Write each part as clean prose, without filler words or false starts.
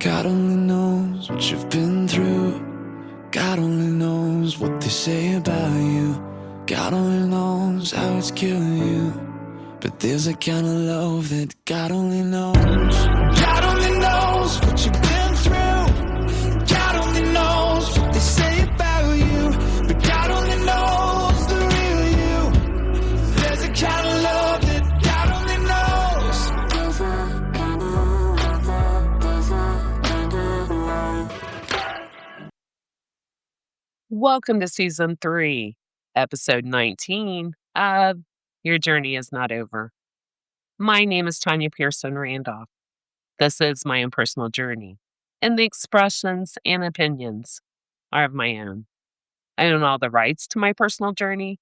God only knows what you've been through. God only knows what they say about you. God only knows how it's killing you. But there's a kind of love that God only knows. God only knows what you've been through. God only knows what they say about you. But God only knows the real you. There's a kind of love that God only knows. Welcome to Season 3, Episode 19 of Your Journey Is Not Over. My name is Tanya Pearson Randolph. This is my own personal journey, and the expressions and opinions are of my own. I own all the rights to my personal journey,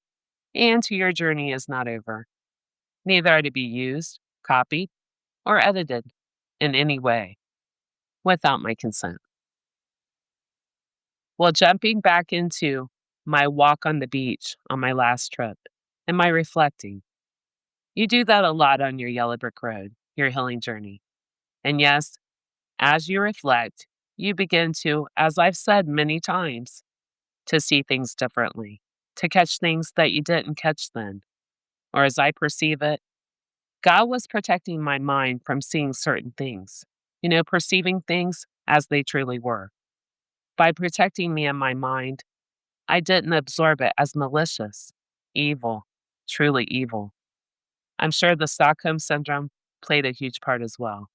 and to Your Journey Is Not Over. Neither are to be used, copied, or edited in any way without my consent. Well, jumping back into my walk on the beach on my last trip, and my reflecting. You do that a lot on your Yellow Brick Road, your healing journey. And yes, as you reflect, you begin to, as I've said many times, to see things differently, to catch things that you didn't catch then. Or as I perceive it, God was protecting my mind from seeing certain things, perceiving things as they truly were. By protecting me in my mind, I didn't absorb it as malicious, evil, truly evil. I'm sure the Stockholm Syndrome played a huge part as well.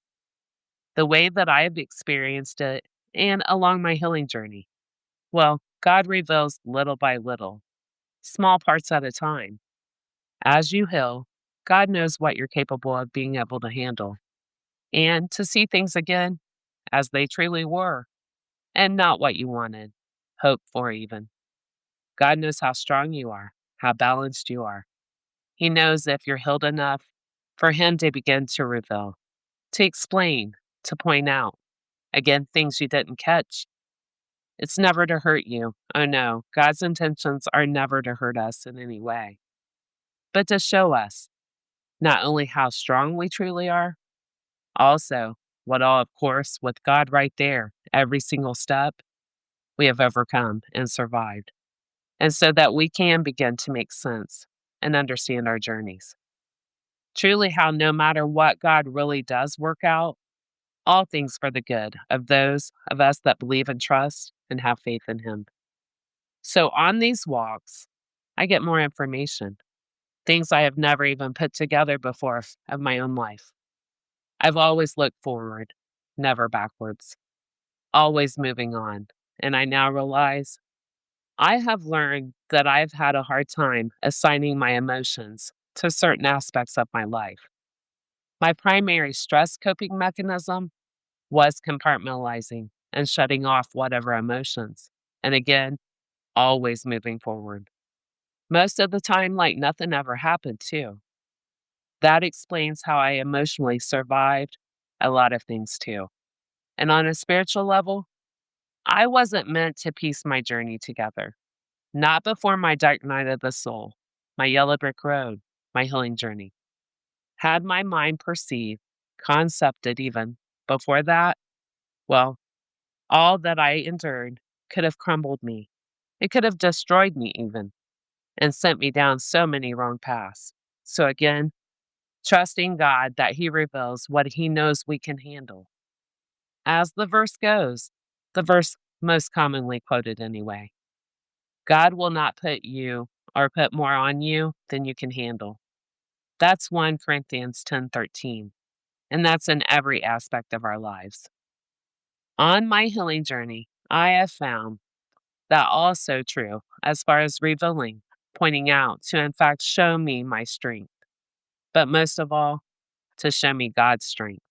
The way that I have experienced it and along my healing journey, well, God reveals little by little, small parts at a time. As you heal, God knows what you're capable of being able to handle and to see things again as they truly were and not what you wanted, hoped for even. God knows how strong you are, how balanced you are. He knows if you're healed enough for Him to begin to reveal, to explain, to point out, again, things you didn't catch. It's never to hurt you. Oh no, God's intentions are never to hurt us in any way, but to show us not only how strong we truly are, also what all, of course, with God right there, every single step, we have overcome and survived. And so that we can begin to make sense and understand our journeys. Truly, how no matter what God really does work out, all things for the good of those of us that believe and trust and have faith in Him. So on these walks, I get more information, things I have never even put together before of my own life. I've always looked forward, never backwards, always moving on. And I now realize I have learned that I've had a hard time assigning my emotions to certain aspects of my life. My primary stress coping mechanism was compartmentalizing and shutting off whatever emotions. And again, always moving forward. Most of the time, like nothing ever happened, too. That explains how I emotionally survived a lot of things, too. And on a spiritual level, I wasn't meant to piece my journey together. Not before my dark night of the soul, my Yellow Brick Road, my healing journey. Had my mind perceived, concepted even, before that, well, all that I endured could have crumbled me. It could have destroyed me even, and sent me down so many wrong paths. So again, trusting God that He reveals what He knows we can handle. As the verse goes, the verse most commonly quoted anyway, God will not put you or put more on you than you can handle. That's 1 Corinthians 10:13, and that's in every aspect of our lives. On my healing journey, I have found that also true as far as revealing, pointing out to in fact show me my strength, but most of all, to show me God's strength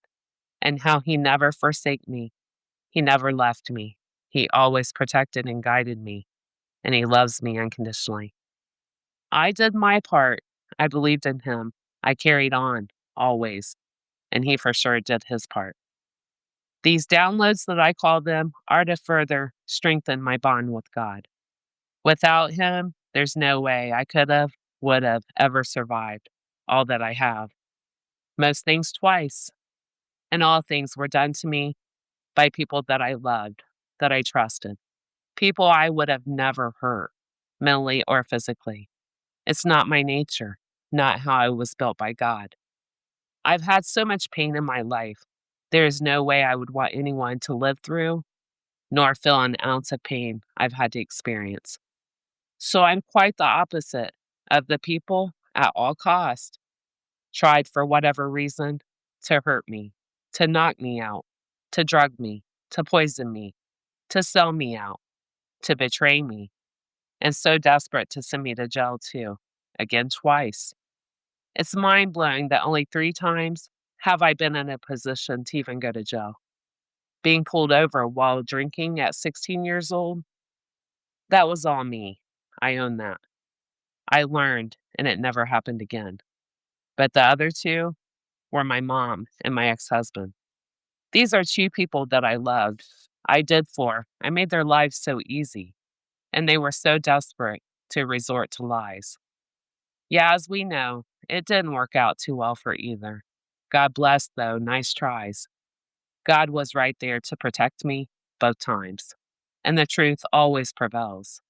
and how He never forsake me. He never left me. He always protected and guided me, and He loves me unconditionally. I did my part. I believed in Him. I carried on, always, and He for sure did His part. These downloads that I call them are to further strengthen my bond with God. Without Him, there's no way I could have, would have ever survived all that I have. Most things twice, and all things were done to me by people that I loved, that I trusted, people I would have never hurt, mentally or physically. It's not my nature, not how I was built by God. I've had so much pain in my life. There is no way I would want anyone to live through nor feel an ounce of pain I've had to experience. So I'm quite the opposite of the people at all cost tried for whatever reason to hurt me, to knock me out, to drug me, to poison me, to sell me out, to betray me, and so desperate to send me to jail too, again twice. It's mind blowing that only 3 times have I been in a position to even go to jail. Being pulled over while drinking at 16 years old, that was all me. I own that. I learned, and it never happened again. But the other two were my mom and my ex husband. These are 2 people that I loved. I did for. I made their lives so easy, and they were so desperate to resort to lies. Yeah, as we know, it didn't work out too well for either. God bless, though, nice tries. God was right there to protect me both times. And the truth always prevails.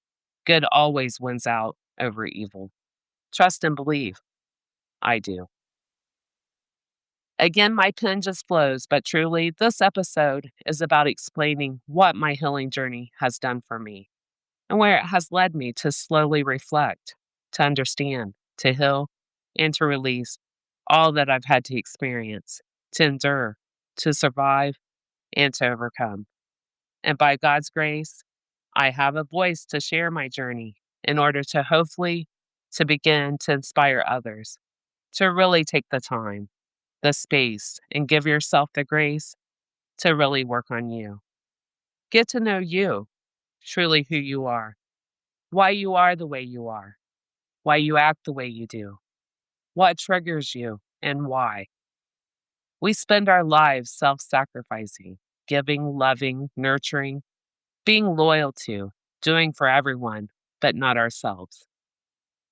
Good always wins out over evil. Trust and believe. I do. Again, my pen just flows, but truly, this episode is about explaining what my healing journey has done for me and where it has led me to slowly reflect, to understand, to heal, and to release all that I've had to experience, to endure, to survive, and to overcome. And by God's grace, I have a voice to share my journey in order to hopefully to begin to inspire others to really take the time, the space, and give yourself the grace to really work on you. Get to know you, truly who you are, why you are the way you are, why you act the way you do, what triggers you, and why. We spend our lives self sacrificing, giving, loving, nurturing, being loyal to, doing for everyone, but not ourselves.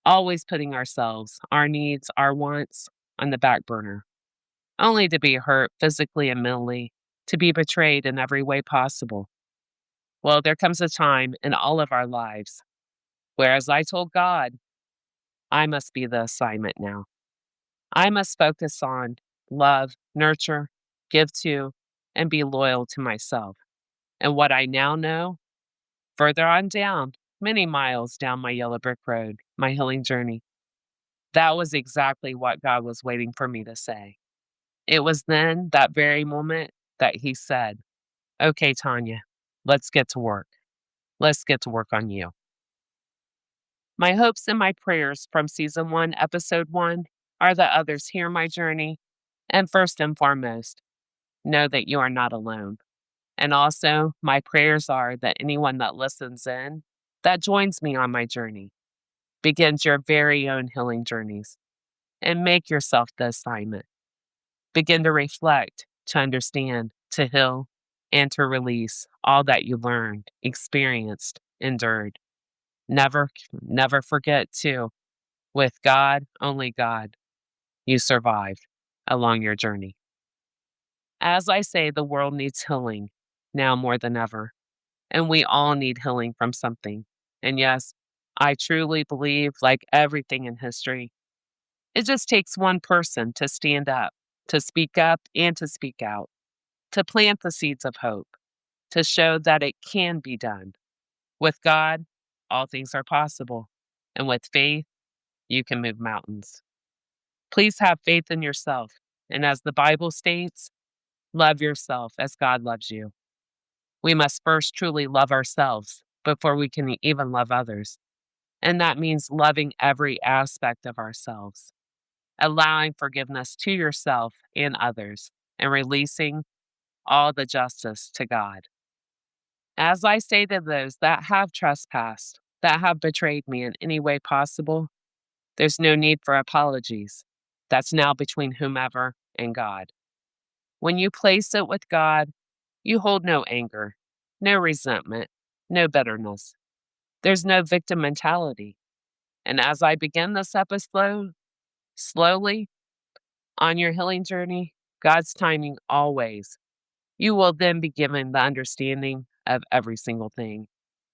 Always putting ourselves, our needs, our wants on the back burner, only to be hurt physically and mentally, to be betrayed in every way possible. Well, there comes a time in all of our lives where, as I told God, I must be the assignment now. I must focus on love, nurture, give to, and be loyal to myself. And what I now know, further on down, many miles down my yellow brick road, my healing journey, that was exactly what God was waiting for me to say. It was then, that very moment, that He said, "Okay, Tanya, let's get to work. Let's get to work on you." My hopes and my prayers from season 1, episode 1, are that others hear my journey, and first and foremost, know that you are not alone. And also, my prayers are that anyone that listens in, that joins me on my journey, begins your very own healing journeys, and make yourself the assignment. Begin to reflect, to understand, to heal, and to release all that you learned, experienced, endured. Never forget, too, with God, only God, you survived along your journey. As I say, the world needs healing now more than ever, and we all need healing from something. And yes, I truly believe, like everything in history, it just takes one person to stand up, and to speak out, to plant the seeds of hope, to show that it can be done. With God, all things are possible, and with faith, you can move mountains. Please have faith in yourself, and as the Bible states, love yourself as God loves you. We must first truly love ourselves before we can even love others. And that means loving every aspect of ourselves, allowing forgiveness to yourself and others, and releasing all the justice to God. As I say to those that have trespassed, that have betrayed me in any way possible, there's no need for apologies. That's now between whomever and God. When you place it with God, you hold no anger, no resentment, no bitterness. There's no victim mentality. And as I begin this episode, slowly on your healing journey, God's timing always You will then be given the understanding of every single thing,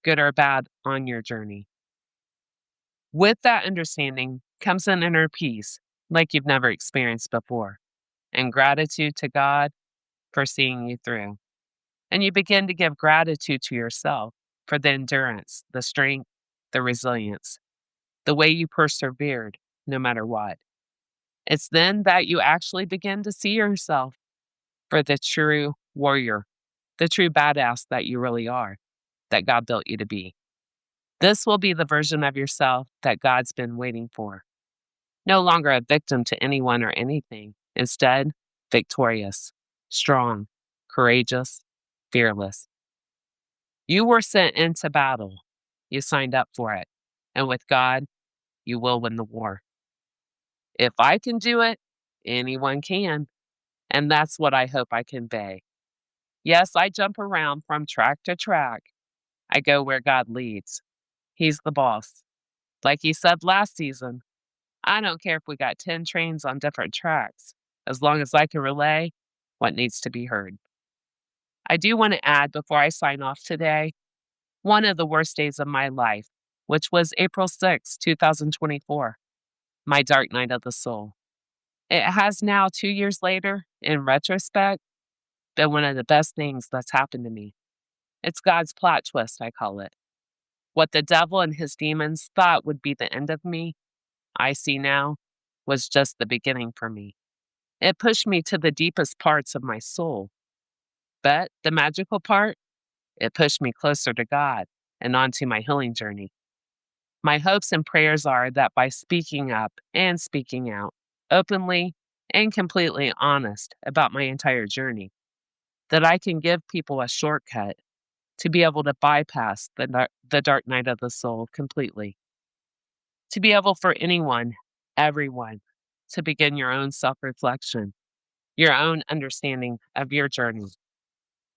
good or bad, on your journey. With that understanding comes an inner peace like you've never experienced before, and gratitude to God for seeing you through. And you begin to give gratitude to yourself for the endurance, the strength, the resilience, the way you persevered no matter what. It's then that you actually begin to see yourself for the true warrior, the true badass that you really are, that God built you to be. This will be the version of yourself that God's been waiting for. No longer a victim to anyone or anything. Instead, victorious, strong, courageous, fearless. You were sent into battle. You signed up for it. And with God, you will win the war. If I can do it, anyone can. And that's what I hope I convey. Yes, I jump around from track to track. I go where God leads. He's the boss. Like he said last season, I don't care if we got 10 trains on different tracks, as long as I can relay what needs to be heard. I do want to add before I sign off today, one of the worst days of my life, which was April 6, 2024, my dark night of the soul. It has now, 2 years later, in retrospect, been one of the best things that's happened to me. It's God's plot twist, I call it. What the devil and his demons thought would be the end of me, I see now, was just the beginning for me. It pushed me to the deepest parts of my soul. But the magical part, it pushed me closer to God and onto my healing journey. My hopes and prayers are that by speaking up and speaking out, openly and completely honest about my entire journey, that I can give people a shortcut to be able to bypass the dark night of the soul completely. To be able for anyone, everyone, to begin your own self reflection, your own understanding of your journey,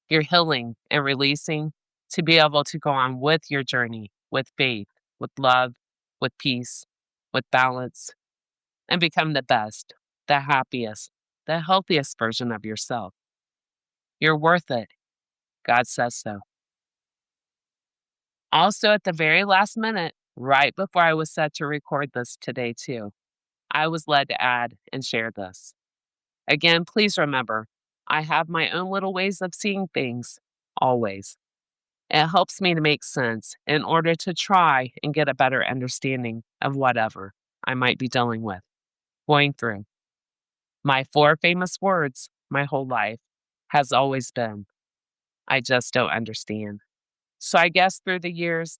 your healing and releasing, to be able to go on with your journey with faith, with love, with peace, with balance, and become the best, the happiest, the healthiest version of yourself. You're worth it. God says so. Also, at the very last minute, right before I was set to record this today, too, I was led to add and share this. Again, please remember, I have my own little ways of seeing things, always. It helps me to make sense in order to try and get a better understanding of whatever I might be dealing with, going through. My 4 famous words my whole life has always been, I just don't understand. So I guess through the years,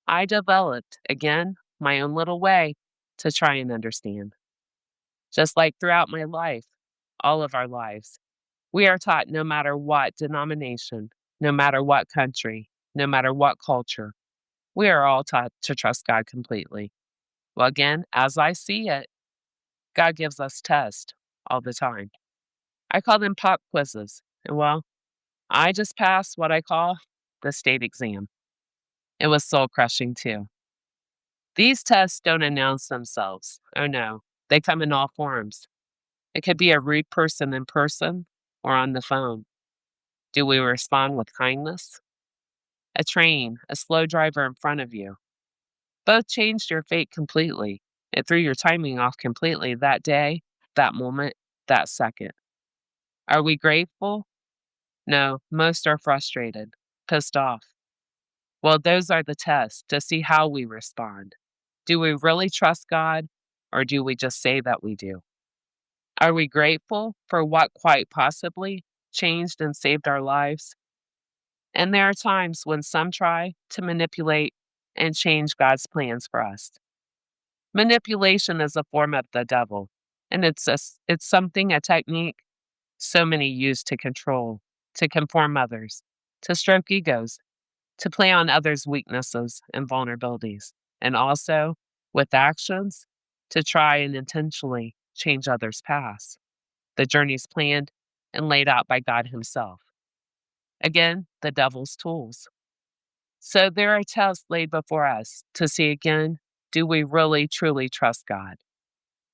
I developed, again, my own little way to try and understand. Just like throughout my life, all of our lives, we are taught no matter what denomination, no matter what country, no matter what culture, we are all taught to trust God completely. Well, again, as I see it, God gives us tests all the time. I call them pop quizzes. And well, I just passed what I call the state exam. It was soul crushing too. These tests don't announce themselves. Oh no, they come in all forms. It could be a rude person in person or on the phone. Do we respond with kindness? A train, a slow driver in front of you. Both changed your fate completely. It threw your timing off completely that day, that moment, that second. Are we grateful? No, most are frustrated, pissed off. Well, those are the tests to see how we respond. Do we really trust God, or do we just say that we do? Are we grateful for what quite possibly changed and saved our lives? And there are times when some try to manipulate and change God's plans for us. Manipulation is a form of the devil, and it's something, a technique so many use to control, to conform others, to stroke egos, to play on others' weaknesses and vulnerabilities, and also, with actions, to try and intentionally change others' paths. The journeys planned and laid out by God Himself. Again, the devil's tools. So there are tests laid before us to see again, do we really truly trust God?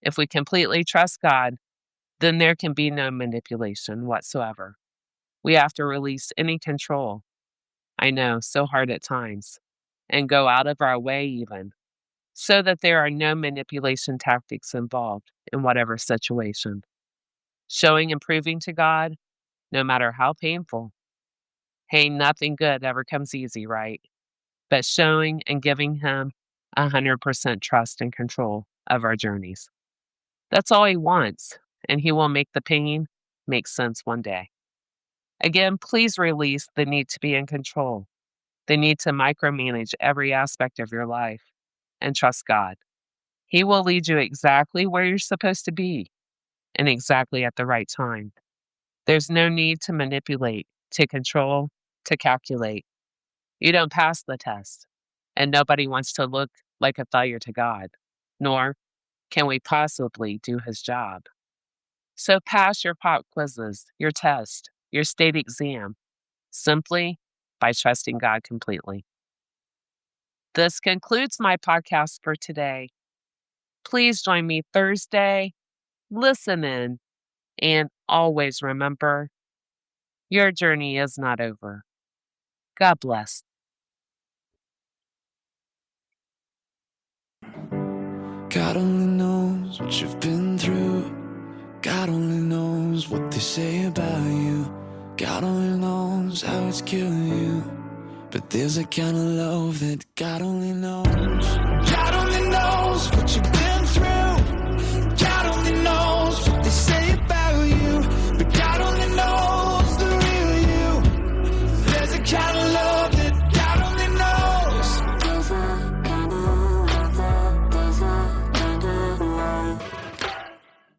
If we completely trust God, then there can be no manipulation whatsoever. We have to release any control. I know, so hard at times, and go out of our way even, so that there are no manipulation tactics involved in whatever situation. Showing and proving to God, no matter how painful. Hey, nothing good ever comes easy, right? But showing and giving Him 100% trust and control of our journeys. That's all He wants, and He will make the pain make sense one day. Again, please release the need to be in control, the need to micromanage every aspect of your life, and trust God. He will lead you exactly where you're supposed to be and exactly at the right time. There's no need to manipulate, to control, to calculate. You don't pass the test, and nobody wants to look like a failure to God, nor can we possibly do His job. So pass your pop quizzes, your test, your state exam, simply by trusting God completely. This concludes my podcast for today. Please join me Thursday. Listen in, and always remember, your journey is not over. God bless. God only knows what you've been through. God only knows what they say about you. God only knows how it's killing you. But there's a kind of love that God only knows. God only knows what you've been